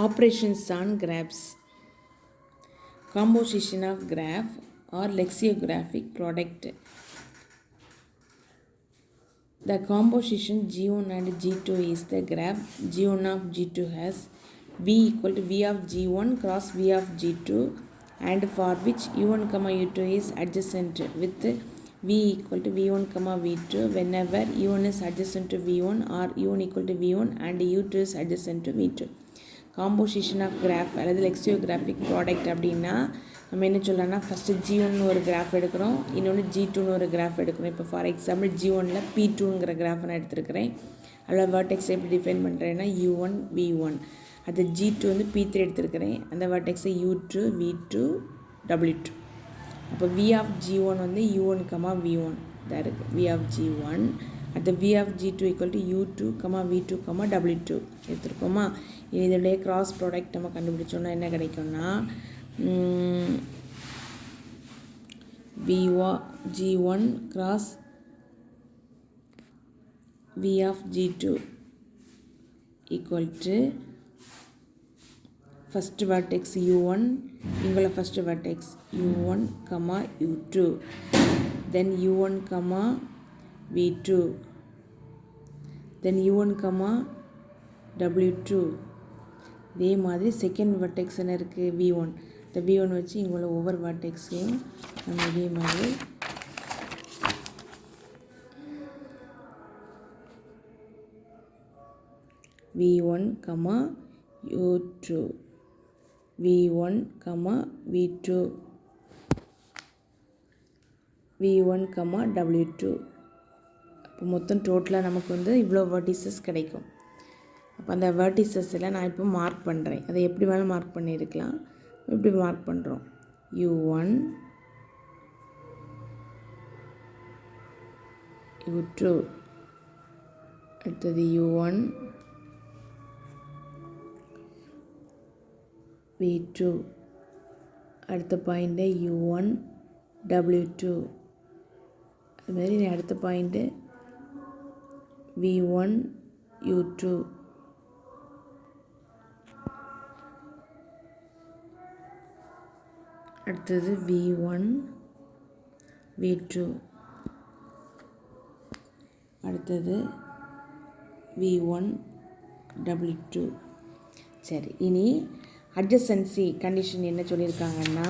Operations on graphs. Composition of graph or lexicographic product. The composition G1 and G2 is the graph. G1 of G2 has V equal to V of G1 cross V of G2, and for which U1 comma U2 is adjacent with V equal to V1 comma V2 whenever U1 is adjacent to V1 or U1 equal to V1 and U2 is adjacent to V2. Composition of graph அல்லது lexicographic product அப்படின்னா நம்ம என்ன சொல்லலாம்னா first G1 ஒரு graph எடுக்கிறோம், இன்னொன்று G2 ஒரு graph எடுக்கிறோம். இப்போ ஃபார் எக்ஸாம்பிள் G1ல் P2ங்கிற கிராஃப் நான் எடுத்துருக்கிறேன். அதில் வேர்டெக்ஸ் எப்படி டிஃபைன் பண்ணுறேன்னா U1 V1. அது G2 வந்து P3 எடுத்துருக்கிறேன். அந்த வேர்டெக்ஸை U2 V2 W2. அப்போ V ஆஃப் G1 வந்து U1 கமா V1 தான் இருக்குது. V of G1 at V of G2 equal to U2, V2, W2 எடுத்துருக்கோமா. இதோடைய கிராஸ் ப்ராடக்ட் நம்ம கண்டுபிடிச்சோன்னா என்ன கிடைக்கும்னா G1 cross V of G2 equal to first vertex U1, இங்குள்ள first vertex U1, U2, then U1, V2, then U1, W2. இதே மாதிரி second vertex என்ன இருக்குது V1. இந்த V1 வச்சு இங்குள்ள ஒவ்வொரு வெர்டெக்ஸையும் நம்ம இதே மாதிரி V1, U2, V1, V2, V1, W2. இப்போ மொத்தம் டோட்டலாக நமக்கு வந்து இவ்வளோ வெர்டிசஸ் கிடைக்கும். அப்போ அந்த வெர்டிசஸில் நான் இப்போ மார்க் பண்ணுறேன். அதை எப்படி வேணாலும் மார்க் பண்ணியிருக்கலாம். இப்படி மார்க் பண்ணுறோம். U1, U2, அடுத்தது U1, V2, அடுத்த பாயிண்ட்டு U1, W2, அதுமாதிரி அடுத்த பாயிண்ட்டு V1, U2, அடுத்தது V1, V2, அடுத்தது V1, W2. சரி, இனி அட்ஜசன்சி கண்டிஷன் என்ன சொல்லியிருக்காங்கன்னா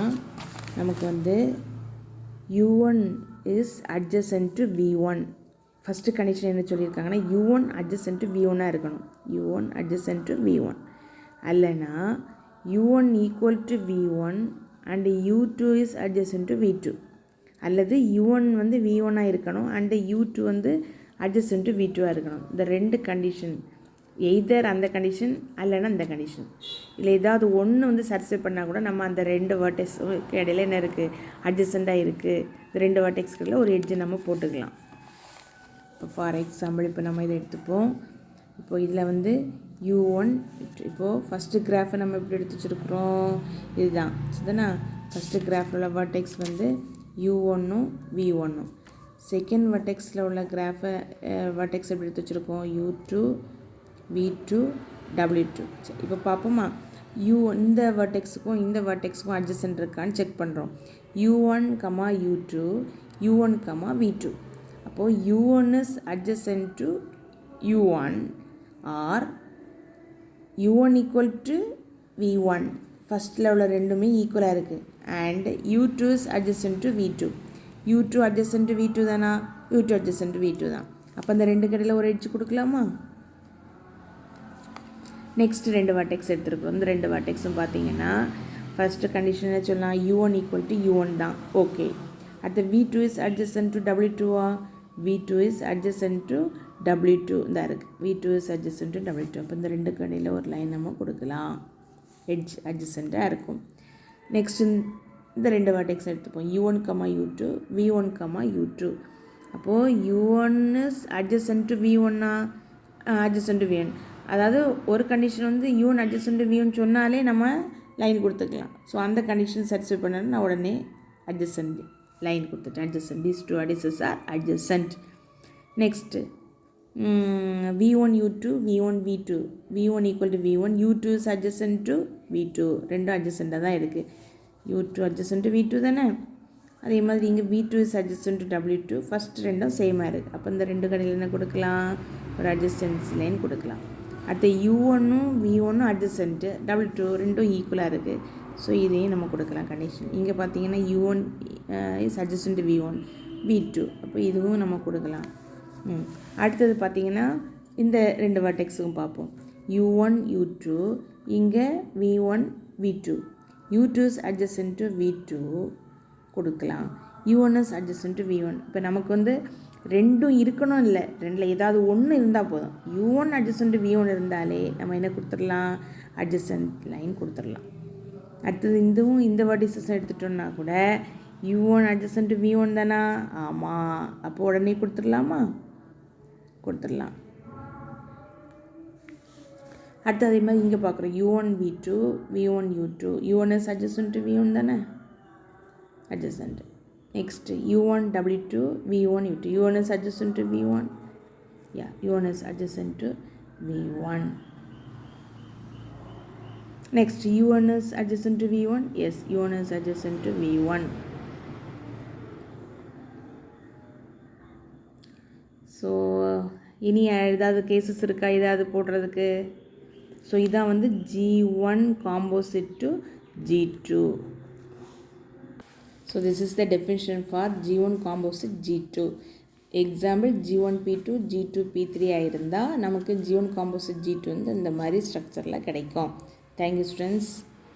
நமக்கு வந்து U1 is adjacent to V1. First condition என்ன சொல்லியிருக்காங்கன்னா U1 adjacent to V1 இருக்கணும். U1 adjacent to V1 அல்லனா U1 equal to V1 and U2 is adjacent to V2, அல்லது U1 வந்து V1 இருக்கணும் and U2 வந்து adjacent to V2 இருக்கணும். இந்த ரெண்டு கண்டிஷன் எய்தர் அந்த கண்டிஷன் அல்லனா அந்த கண்டிஷன் இல்லை ஏதாவது ஒன்று வந்து சாட்டிஸ்ஃபை பண்ணால் கூட நம்ம அந்த ரெண்டு வேர்டெக்ஸ்க்கு இடையில என்ன இருக்குது அட்ஜசண்ட்டாக இருக்குது. இந்த ரெண்டு வேர்டெக்ஸ்களில் ஒரு எட்ஜை நம்ம போட்டுக்கலாம். இப்போ ஃபார் எக்ஸாம்பிள் இப்போ நம்ம இதை எடுத்துப்போம். இப்போது இதில் வந்து U1 இப்போது ஃபஸ்ட்டு கிராஃபை நம்ம எப்படி எடுத்து வச்சுருக்குறோம் இதுதான் சரிதானா. ஃபஸ்ட்டு கிராஃபில் உள்ள வேர்டெக்ஸ் வந்து U1ம் V1ம். செகண்ட் வேர்டெக்ஸில் உள்ள கிராஃபை வேர்டெக்ஸ் எப்படி எடுத்து வச்சுருக்கோம் U2, V2, W2. சரி, இப்போ பார்ப்போமா. இந்த வேர்டெக்ஸுக்கும் இந்த வேர்டெக்ஸுக்கும் அட்ஜசன்ட் இருக்கான்னு செக் பண்ணுறோம். U1, U2, U1, V2. அப்போது U1 is adjacent to U1 or U1 equal to V1. ஃபஸ்ட்டில் உள்ள ரெண்டுமே ஈக்குவலாக இருக்குது. And U2 is adjacent to V2. U2 adjacent to V2 தானா, U2 adjacent to V2 தான். அப்போ அந்த ரெண்டு கடையில் ஒரு எட்ஜ் கொடுக்கலாமா. நெக்ஸ்ட்டு ரெண்டு வேர்டெக்ஸ் எடுத்துருக்கோம். இந்த ரெண்டு வேர்டெக்ஸும் பார்த்தீங்கன்னா ஃபஸ்ட்டு கண்டிஷன் என்ன சொல்லலாம் U1 equal to U1 தான். ஓகே. அடுத்த V2 is adjacent to W2. V2 is adjacent to W2 தான் இருக்குது. V2 is adjacent to W2. அப்போ இந்த ரெண்டு கடையில் ஒரு லைன் நம்ம கொடுக்கலாம். எட்ஜ் அட்ஜசண்ட்டாக இருக்கும். நெக்ஸ்ட் இந்த ரெண்டு வேர்டெக்ஸ் எடுத்துப்போம். U1, U2, V1, U2. அப்போது U1 is adjacent to V1. adjacent to V1. அதாவது ஒரு கண்டிஷன் வந்து U1 adjacent to V1 சொன்னாலே நம்ம லைன் கொடுத்துக்கலாம். ஸோ அந்த கண்டிஷன் சாட்டிஸ்ஃபை பண்ணணும் நான் உடனே adjacent லைன் கொடுத்துட்டேன். adjacent, these two adjacencies are adjacent. Next v1 u2 v1 v2 v1 equal to v1 u2 is adjacent to v2 ரெண்டும் adjacent தான் இருக்குது u2 adjacent to v2 தானே அதே மாதிரி இங்கே v2 is adjacent to w2 first ரெண்டும் சேமாக இருக்குது அப்போ இந்த ரெண்டு கடையில் என்ன கொடுக்கலாம் ஒரு adjacency லைன் கொடுக்கலாம் அடுத்து u1ம் v1ம் adjacent w2 ரெண்டும் ஈக்குவலாக இருக்குது ஸோ இதையும் நம்ம கொடுக்கலாம் கண்டிஷன் இங்கே பார்த்தீங்கன்னா u1 is adjacent to v1 v2 அப்போ இதுவும் நம்ம கொடுக்கலாம் அடுத்தது பார்த்திங்கன்னா இந்த ரெண்டு வர்டெக்ஸுக்கும் பார்ப்போம் u1 u2 இங்கே v1 v2 u2 is adjacent to v2 கொடுக்கலாம் u1 is adjacent to v1 இப்போ நமக்கு வந்து ரெண்டும் இருக்கணும் இல்லை ரெண்டில் ஏதாவது ஒன்று இருந்தால் போதும் u1 adjacent to v1 இருந்தாலே நம்ம என்ன கொடுத்துடலாம் adjacent லைன் கொடுத்துடலாம் அடுத்தது இந்த வர்டிசஸ் எடுத்துட்டோம்னா கூட u1 adjacent to v1 தானா ஆமாம் அப்போ உடனே கொடுத்துடலாமா கொடுத்துடலாம் அடுத்து அதே மாதிரி இங்கே பார்க்குறோம் u1 v2 v1 u2 u1 is adjacent to v1 தானே adjacent next u1 w2 v1 u2 u1 is adjacent to v1 u1 is adjacent to v1 next u1 is adjacent to v1 yes u1 is adjacent to v1 so இனி ஏதாவது cases இருக்கா ஏதாவது போடுறதுக்கு so இதான் வந்து g1 composite to g2 so this is the definition for g1 composite g2 example g1 p2 g2 p3 ஆகிருந்தால் நமக்கு g1 composite g2 வந்து இந்த மாதிரி ஸ்ட்ரக்சரில் கிடைக்கும் தேங்க்யூ ஸ்டூடெண்ட்ஸ்